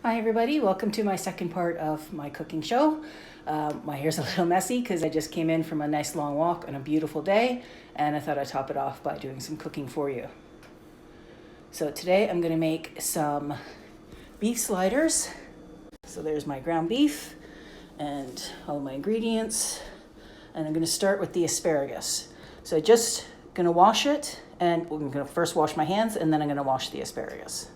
Hi everybody, welcome to my second part of my cooking show. My hair's a little messy because I just came in from a nice long walk on a beautiful day, and I thought I'd top it off by doing some cooking for you. So today I'm going to make some beef sliders. So there's my ground beef and all my ingredients, and I'm going to start with the asparagus. So I'm just going to wash it, and I'm going to first wash my hands and then I'm going to wash the asparagus.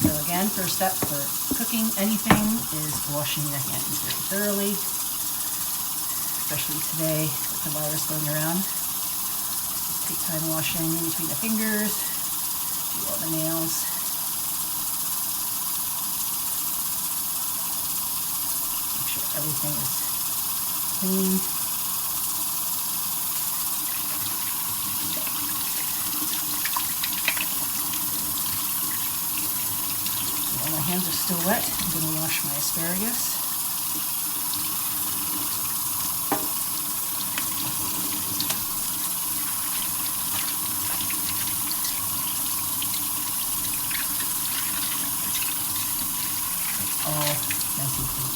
So again, first step for cooking anything is washing your hands very thoroughly, especially today with the virus going around. Just take time washing in between the fingers, do all the nails. Make sure everything is clean. While my hands are still wet, I'm going to wash my asparagus. It's all nice and clean.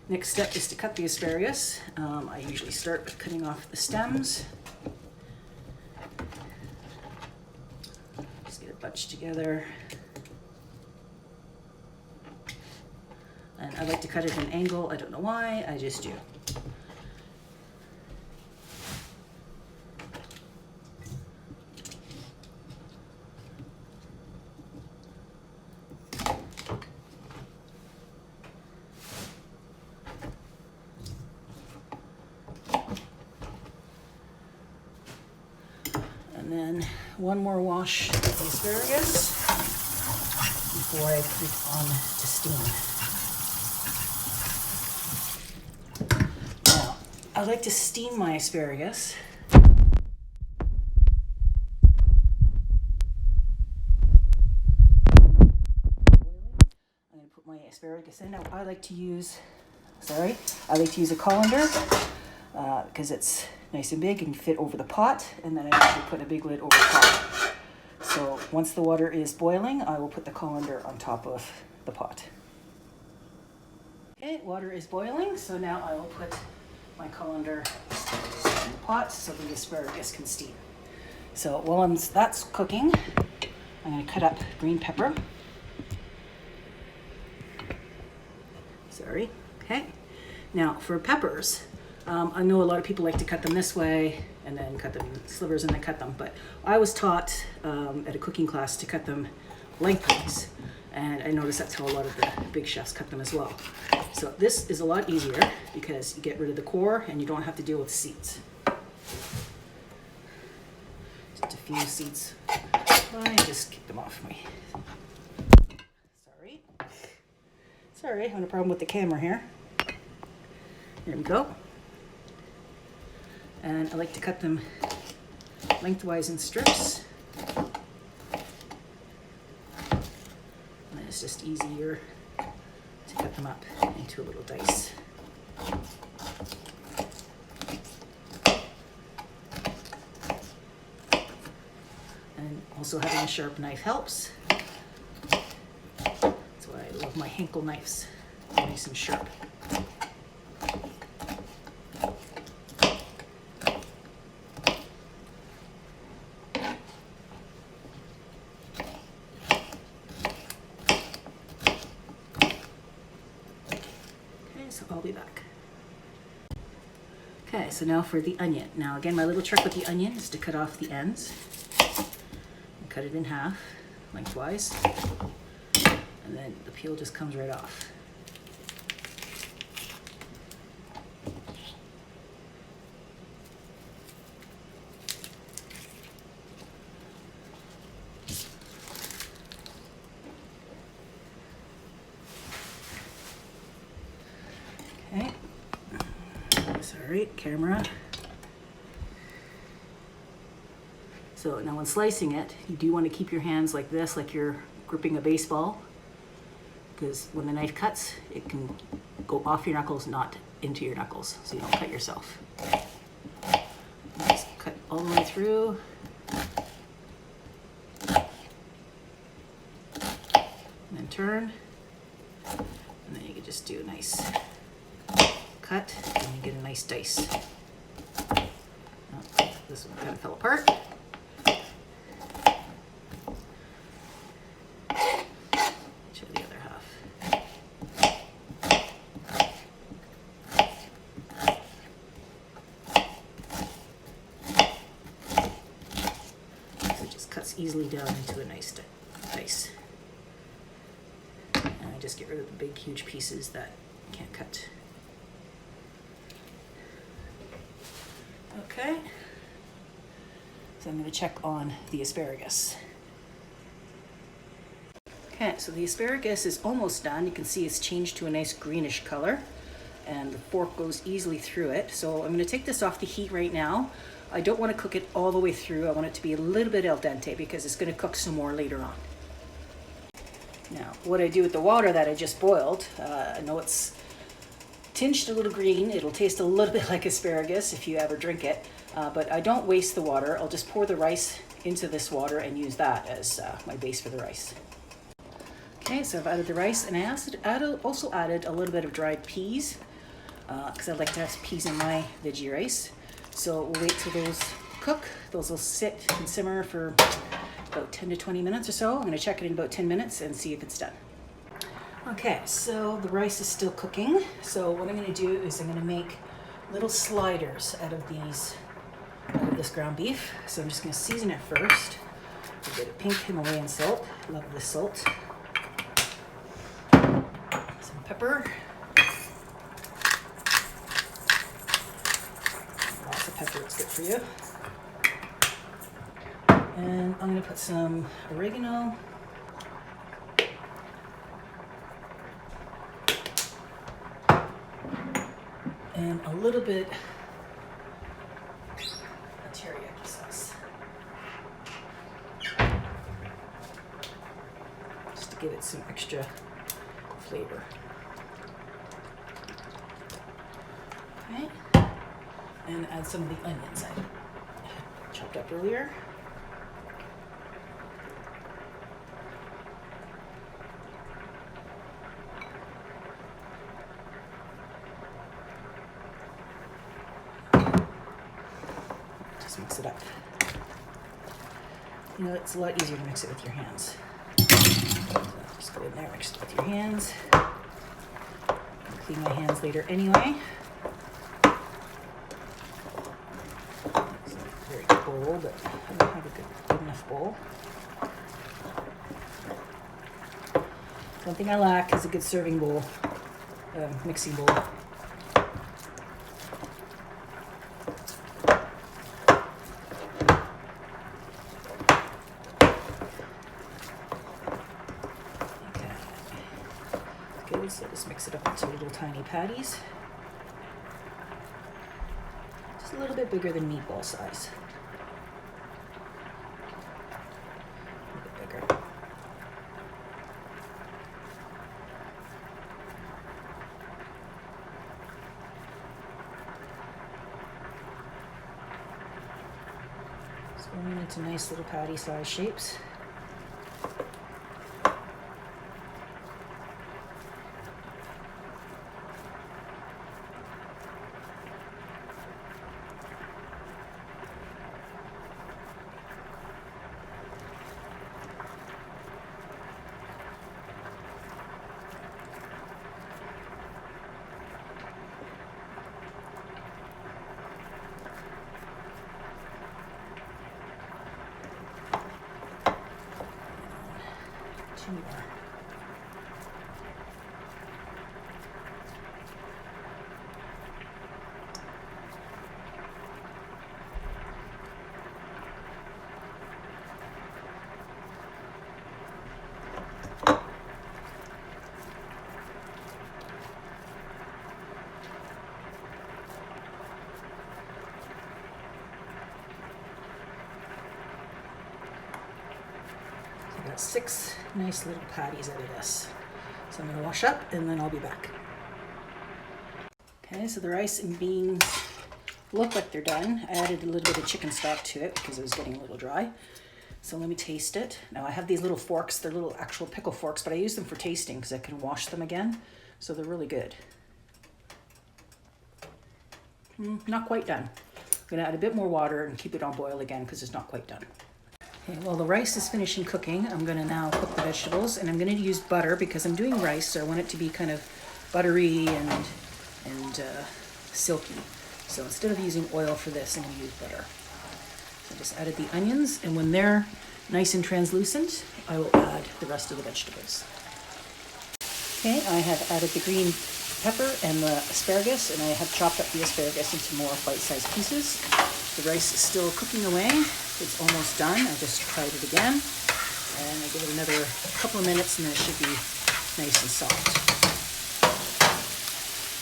Next step is to cut the asparagus. I usually start with cutting off the stems. Just get it bunched together. And I like to cut it at an angle. I don't know why, I just do. And then one more wash of the asparagus before I put it on to steam. Now, I like to steam my asparagus. I'm going to put my asparagus in. Now, I like to use a colander because it's nice and big and fit over the pot, and then I actually put a big lid over the pot. So once the water is boiling, I will put the colander on top of the pot. Okay, water is boiling, so now I will put my colander in the pot so the asparagus can steam. So while that's cooking, I'm going to cut up green pepper. Sorry. Okay. Now for peppers, I know a lot of people like to cut them this way and then cut them in slivers and then cut them, but I was taught at a cooking class to cut them lengthwise, and I noticed that's how a lot of the big chefs cut them as well. So this is a lot easier because you get rid of the core and you don't have to deal with seeds. Just a few seeds. I just kicked them off me. Sorry, having a problem with the camera here. There we go. And I like to cut them lengthwise in strips. And it's just easier to cut them up into a little dice. And also having a sharp knife helps. That's why I love my Henkel knives. They're nice and sharp. So I'll be back. Okay, so now for the onion. Now again, my little trick with the onion is to cut off the ends and cut it in half lengthwise, and then the peel just comes right off. Okay, sorry, camera. So now when slicing it, you do want to keep your hands like this, like you're gripping a baseball, because when the knife cuts, it can go off your knuckles, not into your knuckles so you don't cut yourself. Just cut all the way through. And then turn. And then you can just do a nice cut and you get a nice dice. Oh, this one kind of fell apart. Show the other half. So it just cuts easily down into a nice dice. And I just get rid of the big, huge pieces that you can't cut. Okay, so I'm going to check on the asparagus. Okay, so the asparagus is almost done. You can see it's changed to a nice greenish color and the fork goes easily through it. So I'm going to take this off the heat right now. I don't want to cook it all the way through. I want it to be a little bit al dente because it's going to cook some more later on. Now, what I do with the water that I just boiled, I know it's tinged a little green. It'll taste a little bit like asparagus if you ever drink it, but I don't waste the water. I'll just pour the rice into this water and use that as my base for the rice. Okay, so I've added the rice and I also added a little bit of dried peas because I like to have peas in my veggie rice. So we'll wait till those cook. Those will sit and simmer for about 10 to 20 minutes or so. I'm going to check it in about 10 minutes and see if it's done. Okay, so the rice is still cooking. So what I'm going to do is I'm going to make little sliders out of this ground beef. So I'm just going to season it first. A bit of pink Himalayan salt. Love the salt. Some pepper. Lots of pepper, it's good for you. And I'm going to put some oregano. And a little bit of teriyaki sauce. Just to give it some extra flavor. Okay. And add some of the onions I chopped up earlier. Mix it up. You know, it's a lot easier to mix it with your hands. So just go in there, mix it with your hands. I'll clean my hands later anyway. It's not a very good bowl, but I don't have a good enough bowl. One thing I lack is a good serving bowl, mixing bowl. So just mix it up into little tiny patties. Just a little bit bigger than meatball size. A bit bigger. So going into nice little patty size shapes. Two more. I got 6 nice little patties out of this. So I'm going to wash up and then I'll be back. Okay, so the rice and beans look like they're done. I added a little bit of chicken stock to it because it was getting a little dry. So let me taste it. Now I have these little forks. They're little actual pickle forks, but I use them for tasting because I can wash them again. So they're really good. Not quite done. I'm gonna add a bit more water and keep it on boil again because it's not quite done. Okay, well the rice is finishing cooking. I'm gonna now cook the vegetables, and I'm gonna use butter because I'm doing rice, so I want it to be kind of buttery and silky. So instead of using oil for this, I'm gonna use butter. So I just added the onions, and when they're nice and translucent, I will add the rest of the vegetables. Okay, I have added the green pepper and the asparagus, and I have chopped up the asparagus into more bite-sized pieces. The rice is still cooking away. It's almost done. I just tried it again, and I give it another couple of minutes, and then it should be nice and soft.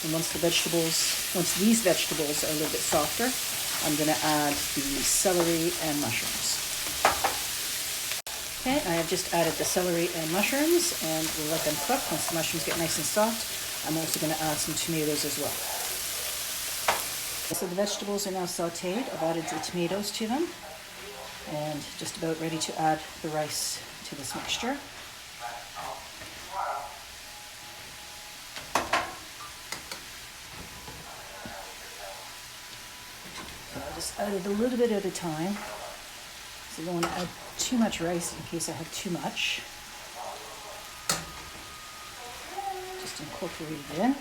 And once these vegetables are a little bit softer, I'm going to add the celery and mushrooms. Okay, I have just added the celery and mushrooms, and we'll let them cook. Once the mushrooms get nice and soft, I'm also going to add some tomatoes as well. So the vegetables are now sauteed. I've added the tomatoes to them, and just about ready to add the rice to this mixture. Just add it a little bit at a time. So you don't want to add too much rice in case I have too much. Just incorporate it in. I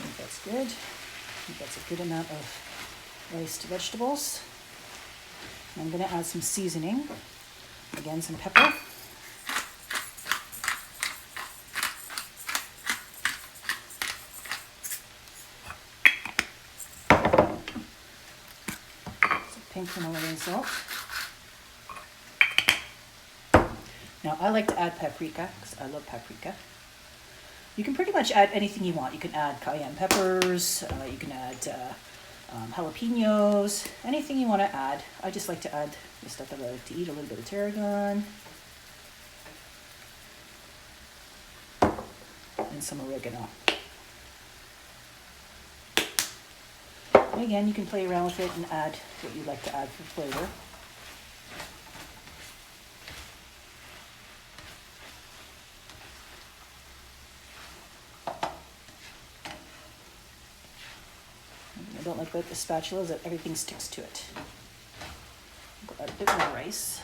think that's good. I think that's a good amount of rice to vegetables. I'm going to add some seasoning. Again, some pepper. Some pink Himalayan salt. Now, I like to add paprika because I love paprika. You can pretty much add anything you want. You can add cayenne peppers, you can add jalapenos, anything you want to add. I just like to add the stuff that I like to eat, a little bit of tarragon, and some oregano. And again, you can play around with it and add what you'd like to add for flavor. I don't like about the spatula is that everything sticks to it. I'll add a bit more rice.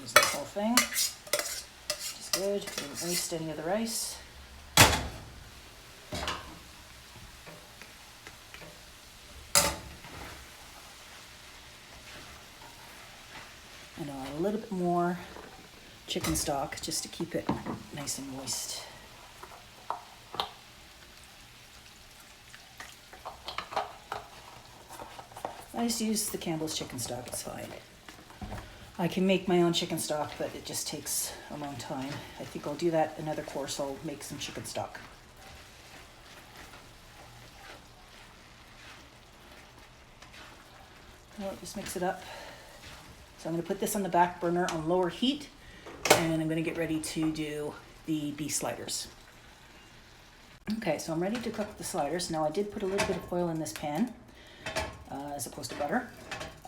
Use the whole thing. Just good. Didn't waste any of the rice. And I'll add a little bit more chicken stock just to keep it nice and moist. I just use the Campbell's chicken stock, it's fine. I can make my own chicken stock, but it just takes a long time. I think I'll do that another course. I'll make some chicken stock. Well, just mix it up. So I'm going to put this on the back burner on lower heat, and I'm going to get ready to do the beef sliders. Okay, so I'm ready to cook the sliders. Now I did put a little bit of oil in this pan, as opposed to butter.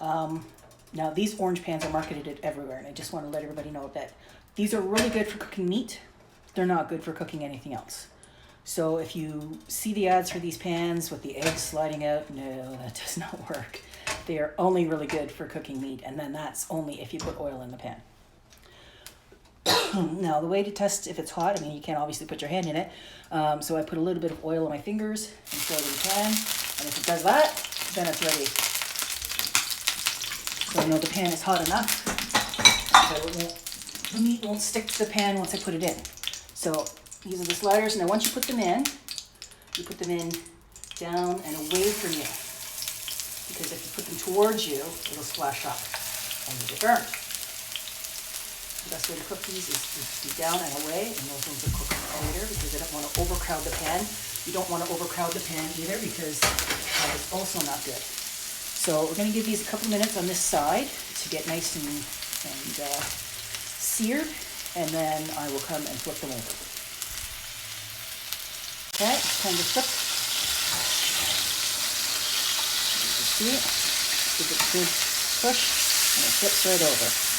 Now these orange pans are marketed everywhere, and I just want to let everybody know that these are really good for cooking meat. They're not good for cooking anything else. So if you see the ads for these pans with the eggs sliding out, no, that does not work. They are only really good for cooking meat, and then that's only if you put oil in the pan. Now the way to test if it's hot, I mean, you can't obviously put your hand in it, so I put a little bit of oil on my fingers and throw it in the pan, and if it does that, then it's ready. So I know the pan is hot enough, so the meat won't stick to the pan once I put it in. So these are the sliders. Now once you put them in down and away from you, because if you put them towards you, it'll splash up and you'll get burned. So best way to cook these is to be down and away, and those ones will cook later because I don't want to overcrowd the pan. You don't want to overcrowd the pan either because that is also not good. So we're going to give these a couple minutes on this side to get nice and seared, and then I will come and flip them over. Okay, it's time to flip. You can see it. Give it a good push, and it flips right over.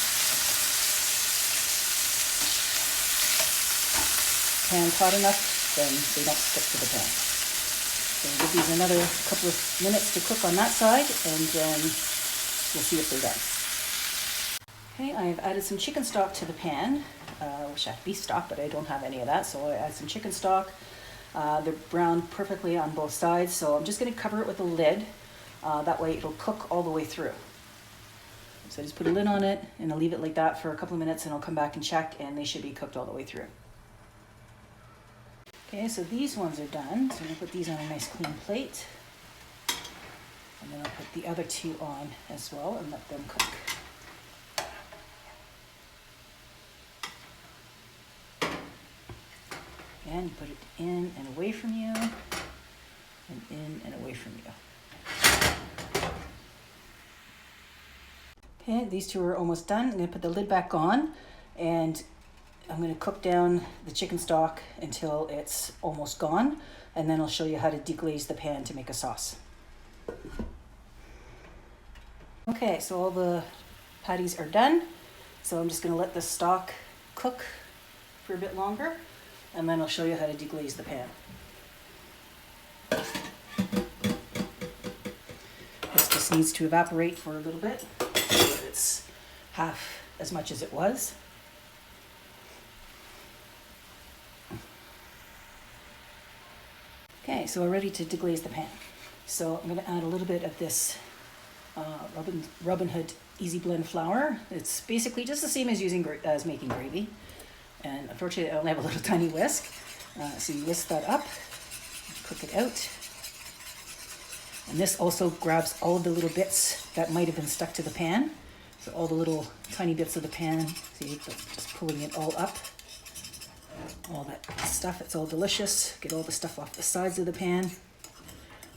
Pan's hot enough, then they don't stick to the pan. So we'll give these another couple of minutes to cook on that side, and then we'll see if they're done. Okay, I've added some chicken stock to the pan. I wish I had beef stock, but I don't have any of that, so I add some chicken stock. They're browned perfectly on both sides, so I'm just going to cover it with a lid. That way it'll cook all the way through. So I just put a lid on it, and I'll leave it like that for a couple of minutes, and I'll come back and check, and they should be cooked all the way through. Okay, so these ones are done. So I'm going to put these on a nice clean plate. And then I'll put the other two on as well and let them cook. Again, put it in and away from you, and in and away from you. Okay, these two are almost done. I'm going to put the lid back on, and I'm going to cook down the chicken stock until it's almost gone, and then I'll show you how to deglaze the pan to make a sauce. Okay, so all the patties are done. So I'm just going to let the stock cook for a bit longer, and then I'll show you how to deglaze the pan. This just needs to evaporate for a little bit so that it's half as much as it was. Okay, so we're ready to deglaze the pan. So I'm going to add a little bit of this Robin Hood Easy Blend flour. It's basically just the same as making gravy. And unfortunately, I only have a little tiny whisk. So you whisk that up, cook it out. And this also grabs all of the little bits that might have been stuck to the pan. So all the little tiny bits of the pan, see, just pulling it all up. All that stuff, it's all delicious. Get all the stuff off the sides of the pan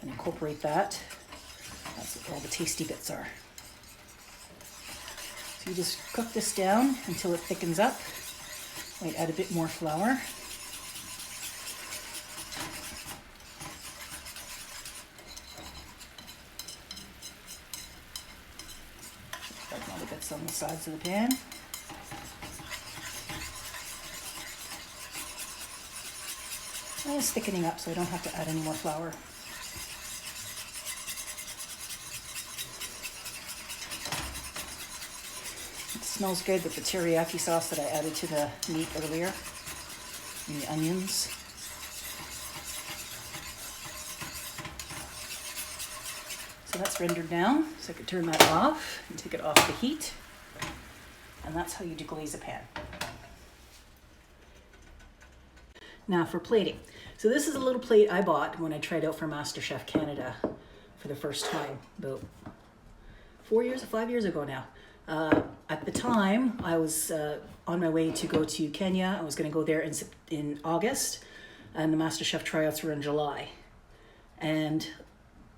and incorporate that. That's what all the tasty bits are. So you just cook this down until it thickens up. Might add a bit more flour. Spread all the bits on the sides of the pan. And it's thickening up, so I don't have to add any more flour. It smells good with the teriyaki sauce that I added to the meat earlier, and the onions. So that's rendered now, so I can turn that off and take it off the heat. And that's how you deglaze a pan. Now for plating. So this is a little plate I bought when I tried out for MasterChef Canada for the first time, about 5 years ago now. At the time, I was on my way to go to Kenya. I was going to go there in August, and the MasterChef tryouts were in July. And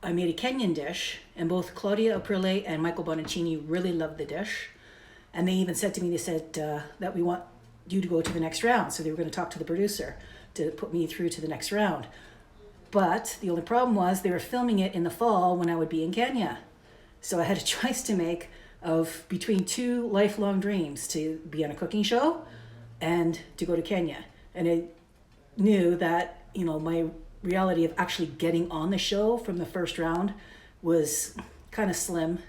I made a Kenyan dish, and both Claudia Aprile and Michael Bonaccini really loved the dish. And they even said to me, they said that we want you to go to the next round. So they were going to talk to the producer to put me through to the next round. But the only problem was they were filming it in the fall when I would be in Kenya. So I had a choice to make of between two lifelong dreams, to be on a cooking show and to go to Kenya. And I knew that, you know, my reality of actually getting on the show from the first round was kind of slim.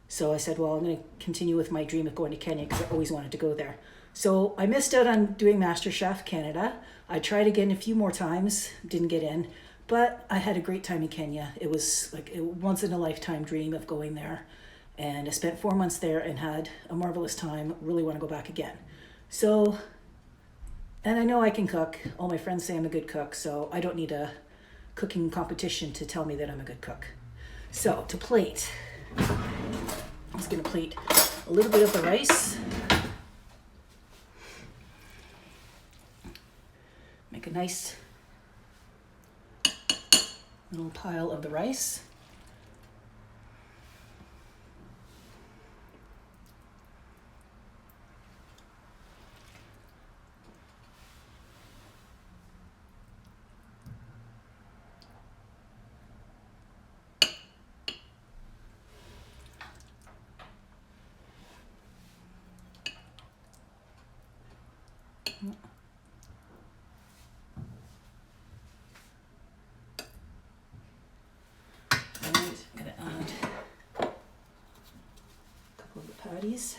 So I said, well, I'm going to continue with my dream of going to Kenya because I always wanted to go there. So I missed out on doing MasterChef Canada. I tried again a few more times, didn't get in, but I had a great time in Kenya. It was like a once in a lifetime dream of going there. And I spent 4 months there and had a marvelous time. Really want to go back again. So, and I know I can cook. All my friends say I'm a good cook, so I don't need a cooking competition to tell me that I'm a good cook. So to plate, I'm just going to plate a little bit of the rice. Make a nice little pile of the rice. I'm gonna add a couple of the patties.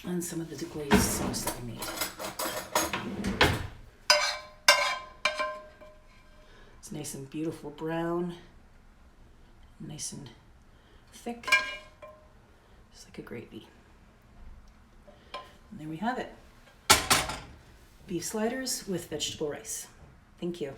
And some of the glazed sauce that I made. It's nice and beautiful brown, nice and thick, just like a gravy. And there we have it. Beef sliders with vegetable rice. Thank you.